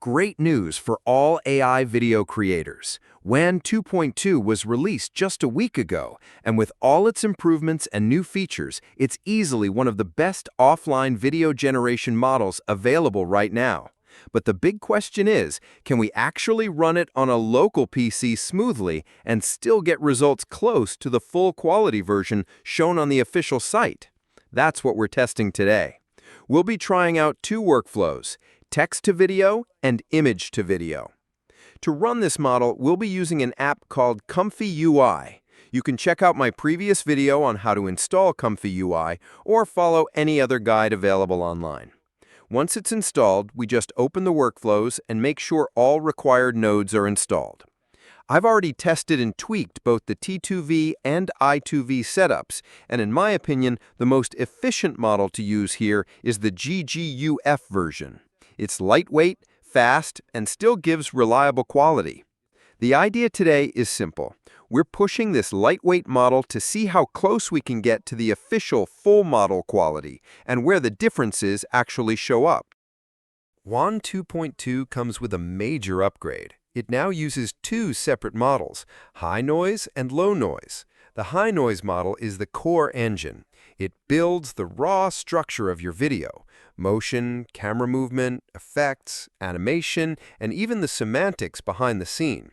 Great news for all AI video creators. WAN 2.2 was released just a week ago, and with all its improvements and new features, it's easily one of the best offline video generation models available right now. But the big question is, can we actually run it on a local PC smoothly and still get results close to the full quality version shown on the official site? That's what we're testing today. We'll be trying out two workflows: text to video and image to video. To run this model, we'll be using an app called ComfyUI. You can check out my previous video on how to install ComfyUI or follow any other guide available online. Once it's installed, we just open the workflows and make sure all required nodes are installed. I've already tested and tweaked both the T2V and I2V setups, and in my opinion, the most efficient model to use here is the GGUF version. It's lightweight, fast, and still gives reliable quality. The idea today is simple. We're pushing this lightweight model to see how close we can get to the official full model quality and where the differences actually show up. WAN 2.2 comes with a major upgrade. It now uses two separate models, high noise and low noise. The high noise model is the core engine. It builds the raw structure of your video: motion, camera movement, effects, animation, and even the semantics behind the scene.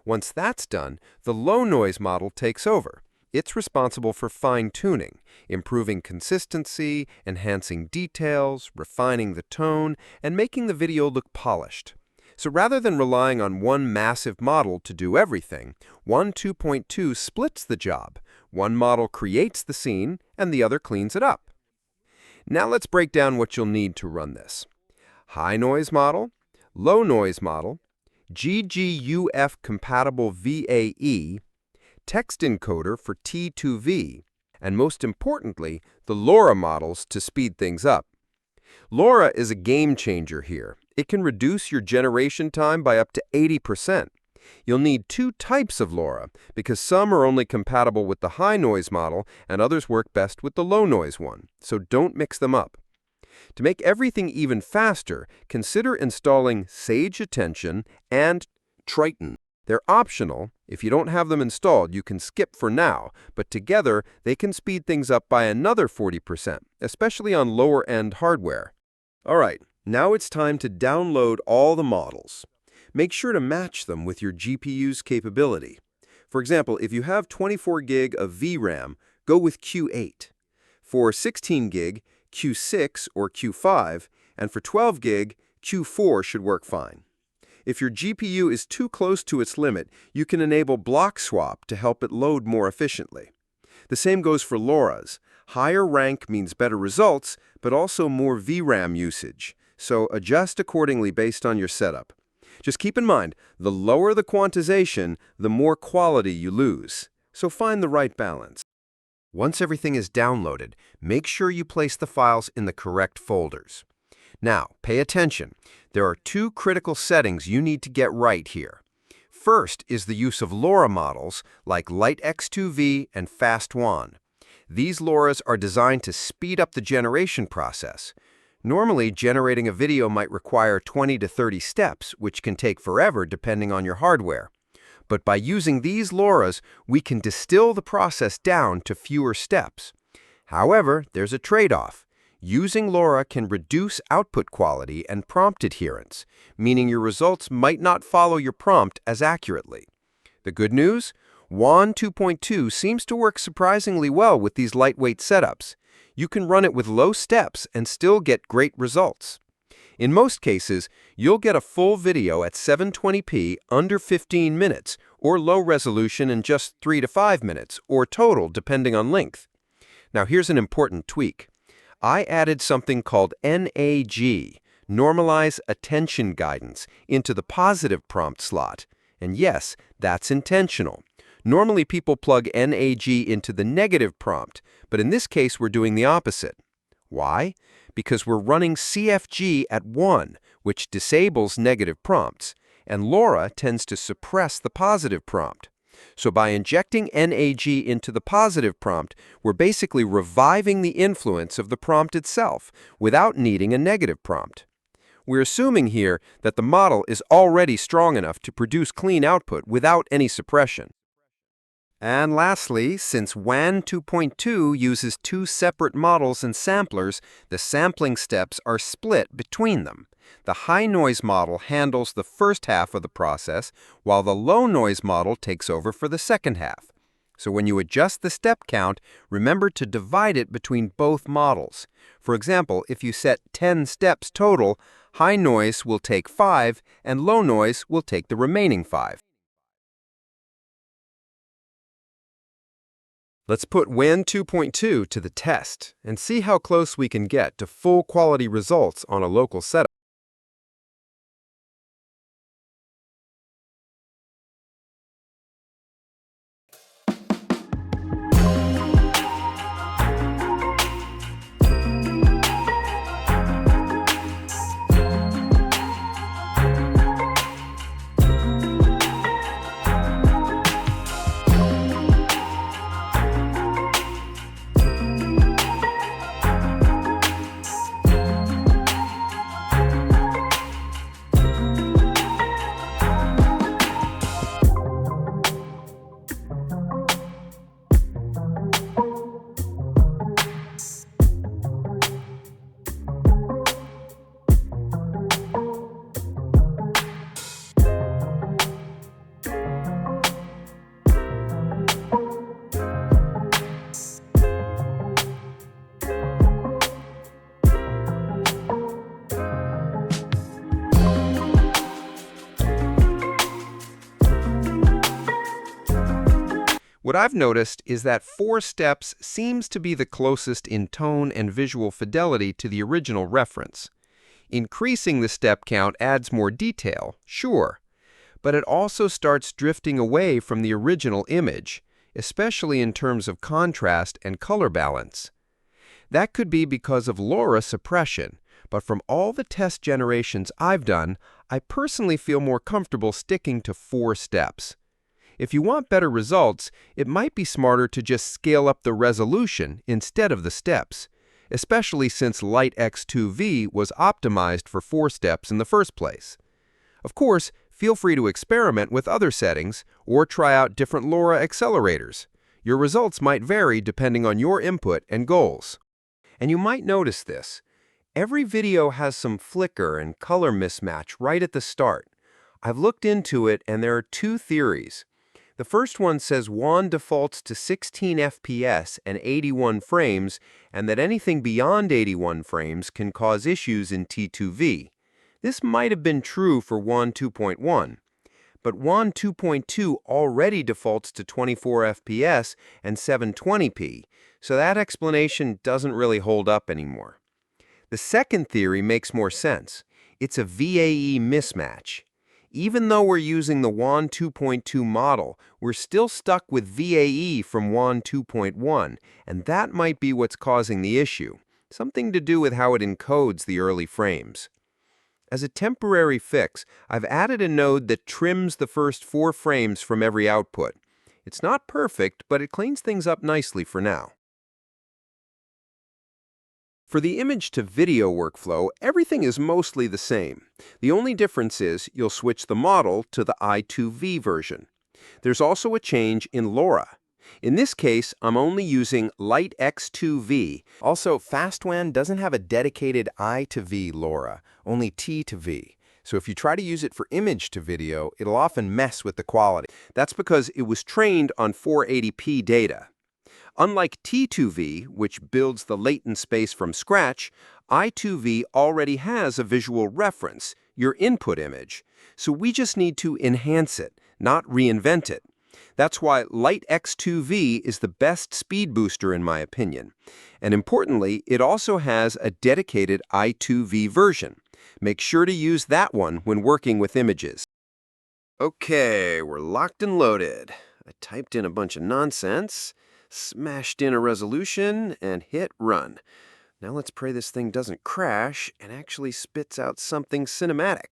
Once that's done, the low noise model takes over. It's responsible for fine-tuning, improving consistency, enhancing details, refining the tone, and making the video look polished. So rather than relying on one massive model to do everything, WAN 2.2 splits the job. One model creates the scene, and the other cleans it up. Now let's break down what you'll need to run this. High noise model, low noise model, GGUF compatible VAE, text encoder for T2V, and most importantly, the LoRa models to speed things up. LoRa is a game changer here. It can reduce your generation time by up to 80%. You'll need two types of LoRa, because some are only compatible with the high noise model and others work best with the low noise one, so don't mix them up. To make everything even faster, consider installing Sage Attention and Triton. They're optional. If you don't have them installed, you can skip for now, but together they can speed things up by another 40%, especially on lower-end hardware. All right, now it's time to download all the models. Make sure to match them with your GPU's capability. For example, if you have 24 gig of VRAM, go with Q8. For 16 gig, Q6 or Q5, and for 12 gig, Q4 should work fine. If your GPU is too close to its limit, you can enable block swap to help it load more efficiently. The same goes for LoRa's. Higher rank means better results, but also more VRAM usage, so adjust accordingly based on your setup. Just keep in mind, the lower the quantization, the more quality you lose, so find the right balance. Once everything is downloaded, make sure you place the files in the correct folders. Now, pay attention. There are two critical settings you need to get right here. First is the use of LoRa models like LightX2V and FastWAN. These LoRa's are designed to speed up the generation process. Normally, generating a video might require 20 to 30 steps, which can take forever depending on your hardware. But by using these LoRa's, we can distill the process down to fewer steps. However, there's a trade-off. Using LoRa can reduce output quality and prompt adherence, meaning your results might not follow your prompt as accurately. The good news? WAN 2.2 seems to work surprisingly well with these lightweight setups. You can run it with low steps and still get great results. In most cases, you'll get a full video at 720p under 15 minutes, or low resolution in just 3 to 5 minutes, or total depending on length. Now here's an important tweak. I added something called NAG, Normalize Attention Guidance, into the positive prompt slot. And yes, that's intentional. Normally people plug NAG into the negative prompt, but in this case we're doing the opposite. Why? Because we're running CFG at 1, which disables negative prompts, and LoRa tends to suppress the positive prompt. So by injecting NAG into the positive prompt, we're basically reviving the influence of the prompt itself without needing a negative prompt. We're assuming here that the model is already strong enough to produce clean output without any suppression. And lastly, since WAN 2.2 uses two separate models and samplers, the sampling steps are split between them. The high-noise model handles the first half of the process, while the low-noise model takes over for the second half. So when you adjust the step count, remember to divide it between both models. For example, if you set 10 steps total, high noise will take 5 and low noise will take the remaining 5. Let's put WAN 2.2 to the test and see how close we can get to full quality results on a local setup. What I've noticed is that 4 steps seems to be the closest in tone and visual fidelity to the original reference. Increasing the step count adds more detail, sure, but it also starts drifting away from the original image, especially in terms of contrast and color balance. That could be because of LoRa suppression, but from all the test generations I've done, I personally feel more comfortable sticking to 4 steps. If you want better results, it might be smarter to just scale up the resolution instead of the steps, especially since LightX2V was optimized for 4 steps in the first place. Of course, feel free to experiment with other settings or try out different LoRa accelerators. Your results might vary depending on your input and goals. And you might notice this. Every video has some flicker and color mismatch right at the start. I've looked into it and there are 2 theories. The first one says WAN defaults to 16 FPS and 81 frames, and that anything beyond 81 frames can cause issues in T2V. This might have been true for WAN 2.1, but WAN 2.2 already defaults to 24 FPS and 720p, so that explanation doesn't really hold up anymore. The second theory makes more sense. It's a VAE mismatch. Even though we're using the WAN 2.2 model, we're still stuck with VAE from WAN 2.1, and that might be what's causing the issue, something to do with how it encodes the early frames. As a temporary fix, I've added a node that trims the first 4 frames from every output. It's not perfect, but it cleans things up nicely for now. For the image-to-video workflow, everything is mostly the same. The only difference is you'll switch the model to the I2V version. There's also a change in LoRa. In this case, I'm only using LightX2V. Also, FastWAN doesn't have a dedicated I-to-V LoRa, only T-to-V. So if you try to use it for image-to-video, it'll often mess with the quality. That's because it was trained on 480p data. Unlike T2V, which builds the latent space from scratch, I2V already has a visual reference, your input image. So we just need to enhance it, not reinvent it. That's why LightX2V is the best speed booster in my opinion. And importantly, it also has a dedicated I2V version. Make sure to use that one when working with images. Okay, we're locked and loaded. I typed in a bunch of nonsense, smashed in a resolution, and hit run. Now let's pray this thing doesn't crash and actually spits out something cinematic.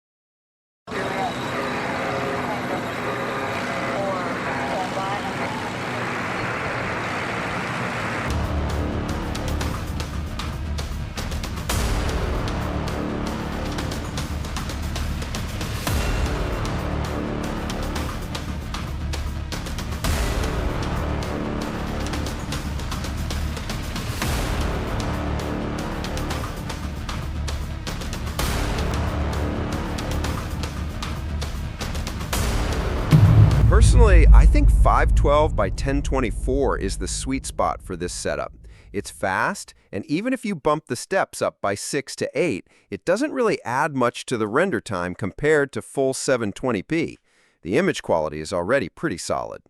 Personally, I think 512 by 1024 is the sweet spot for this setup. It's fast, and even if you bump the steps up by 6 to 8, it doesn't really add much to the render time compared to full 720p. The image quality is already pretty solid.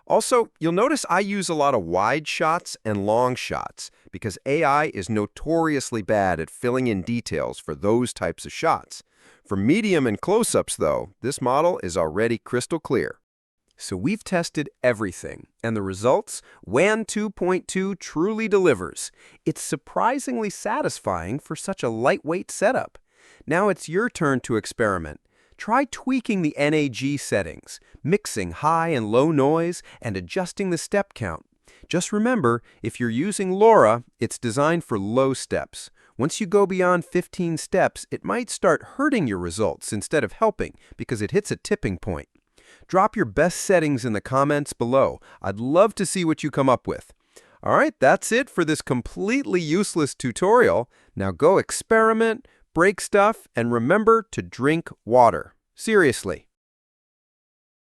Also, you'll notice I use a lot of wide shots and long shots because AI is notoriously bad at filling in details for those types of shots. For medium and close-ups, though, this model is already crystal clear. So we've tested everything, and the results? WAN 2.2 truly delivers. It's surprisingly satisfying for such a lightweight setup. Now it's your turn to experiment. Try tweaking the NAG settings, mixing high and low noise, and adjusting the step count. Just remember, if you're using LoRa, it's designed for low steps. Once you go beyond 15 steps, it might start hurting your results instead of helping because it hits a tipping point. Drop your best settings in the comments below. I'd love to see what you come up with. All right, that's it for this completely useless tutorial. Now go experiment, break stuff, and remember to drink water. Seriously.